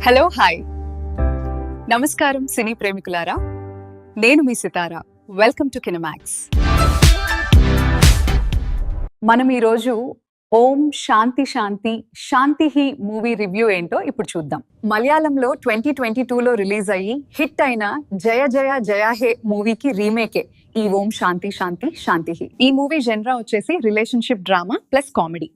Hello hi నమస్కారం సినీ ప్రేమికులారా, నేను మీ సితారా. Welcome to కినమాక్స్. మనం ఈరోజు ఓం శాంతి శాంతి శాంతిహి మూవీ రివ్యూ ఏంటో ఇప్పుడు చూద్దాం. మలయాళంలో 2022లో రిలీజ్ అయ్యి హిట్ అయిన జయ జయ జయ హే మూవీకి రీమేకే ఈ ఓం శాంతి శాంతి శాంతిహి. ఈ మూవీ జెన్రా వచ్చేసి రిలేషన్షిప్ డ్రామా ప్లస్ కామెడీ.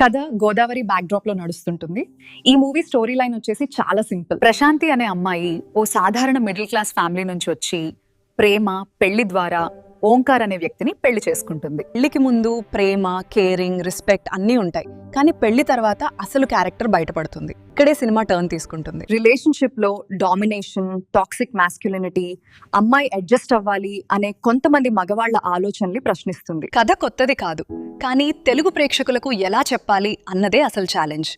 కథ గోదావరి బ్యాక్ డ్రాప్ లో నడుస్తుంటుంది. ఈ మూవీ స్టోరీ లైన్ వచ్చేసి చాలా సింపుల్. ప్రశాంతి అనే అమ్మాయి ఓ సాధారణ మిడిల్ క్లాస్ ఫ్యామిలీ నుంచి వచ్చి ప్రేమ పెళ్లి ద్వారా ఓంకార్ అనే వ్యక్తిని పెళ్లి చేసుకుంటుంది. పెళ్లికి ముందు ప్రేమ, కేరింగ్, రెస్పెక్ట్ అన్నీ ఉంటాయి, కానీ పెళ్లి తర్వాత అసలు క్యారెక్టర్ బయటపడుతుంది. ఇక్కడే సినిమా టర్న్ తీసుకుంటుంది. రిలేషన్షిప్ లో డామినేషన్, టాక్సిక్ మాస్క్యులినిటీ, అమ్మాయి అడ్జస్ట్ అవ్వాలి అనే కొంతమంది మగవాళ్ల ఆలోచనల్ని ప్రశ్నిస్తుంది. కథ కొత్తది కాదు, కానీ తెలుగు ప్రేక్షకులకు ఎలా చెప్పాలి అన్నదే అసలు ఛాలెంజ్.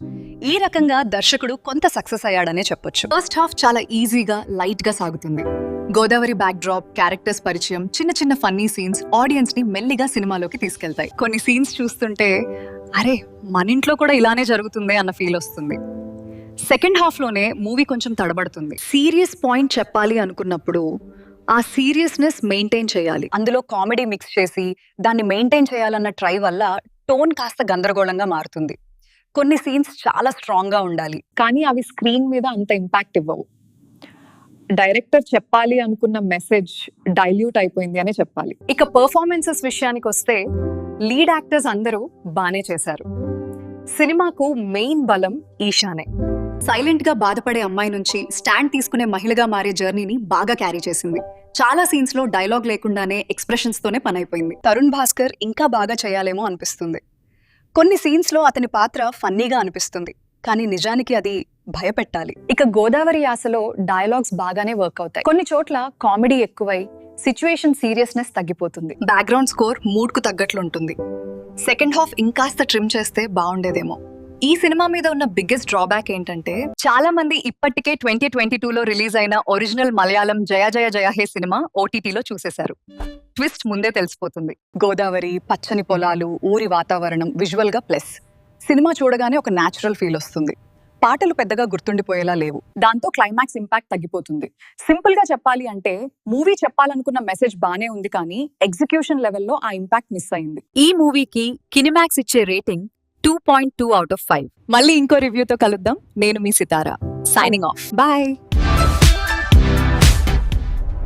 ఈ రకంగా దర్శకుడు కొంత సక్సెస్ అయ్యాడనే చెప్పొచ్చు. ఫస్ట్ హాఫ్ చాలా ఈజీగా లైట్ గా సాగుతుంది. గోదావరి బ్యాక్ డ్రాప్, క్యారెక్టర్స్ పరిచయం, చిన్న చిన్న ఫన్నీ సీన్స్ ఆడియన్స్ ని మెల్లిగా సినిమాలోకి తీసుకెళ్తాయి. కొన్ని సీన్స్ చూస్తుంటే అరే మన ఇంట్లో కూడా ఇలానే జరుగుతుంది అన్న ఫీల్ వస్తుంది. సెకండ్ హాఫ్ లోనే మూవీ కొంచెం తడబడుతుంది. సీరియస్ పాయింట్ చెప్పాలి అనుకున్నప్పుడు ఆ సీరియస్నెస్ మెయింటైన్ చేయాలి. అందులో కామెడీ మిక్స్ చేసి దాన్ని మెయింటైన్ చేయాలన్న ట్రై వల్ల టోన్ కాస్త గందరగోళంగా మారుతుంది. కొన్ని సీన్స్ చాలా స్ట్రాంగ్ గా ఉండాలి, కానీ అవి స్క్రీన్ మీద అంత ఇంపాక్ట్ ఇవ్వవు. డైరెక్టర్ చెప్పాలి అనుకున్న మెసేజ్ డైల్యూట్ అయిపోయింది అనే చెప్పాలి. ఇక పర్ఫార్మెన్సెస్ విషయానికి వస్తే లీడ్ యాక్టర్స్ అందరూ బానే చేశారు. సినిమాకు మెయిన్ బలం ఈషానే. సైలెంట్ గా బాధపడే అమ్మాయి నుంచి స్టాండ్ తీసుకునే మహిళగా మారే జర్నీని బాగా క్యారీ చేసింది. చాలా సీన్స్ లో డైలాగ్ లేకుండానే ఎక్స్ప్రెషన్స్ తోనే పని అయిపోయింది. తరుణ్ భాస్కర్ ఇంకా బాగా చేయాలేమో అనిపిస్తుంది. కొన్ని సీన్స్ లో అతని పాత్ర ఫన్నీగా అనిపిస్తుంది, కానీ నిజానికి అది భయపెట్టాలి. ఇక గోదావరి యాసలో డైలాగ్స్ బాగానే వర్క్ అవుతాయి. కొన్ని చోట్ల కామెడీ ఎక్కువై సిచ్యువేషన్ సీరియస్నెస్ తగ్గిపోతుంది. బ్యాక్గ్రౌండ్ స్కోర్ మూడ్ కు తగ్గట్లుంటుంది. సెకండ్ హాఫ్ ఇంకాస్త ట్రిమ్ చేస్తే బాగుండేదేమో. ఈ సినిమా మీద ఉన్న బిగ్గెస్ట్ డ్రాబ్యాక్ ఏంటంటే చాలా మంది ఇప్పటికే 2022లో రిలీజ్ అయిన ఒరిజినల్ మలయాళం జయ జయ జయ హే సినిమా ఓటీటీలో చూసేశారు. ట్విస్ట్ ముందే తెలిసిపోతుంది. గోదావరి, పచ్చని పొలాలు, ఊరి వాతావరణం విజువల్ గా ప్లస్. సినిమా చూడగానే ఒక న్యాచురల్ ఫీల్ వస్తుంది. పాటలు పెద్దగా గుర్తుండిపోయేలా లేవు. దాంతో క్లైమాక్స్ ఇంపాక్ట్ తగ్గిపోతుంది. సింపుల్ గా చెప్పాలి అంటే మూవీ చెప్పాలనుకున్న మెసేజ్ బానే ఉంది, కానీ ఎగ్జిక్యూషన్ లెవెల్లో ఆ ఇంపాక్ట్ మిస్ అయింది. ఈ మూవీకి కినిమాక్స్ ఇచ్చే రేటింగ్ 2.2 out of 5. మళ్ళీ ఇంకో రివ్యూతో కలుద్దాం. నేను మీ సితారా, సైనింగ్ ఆఫ్. బాయ్.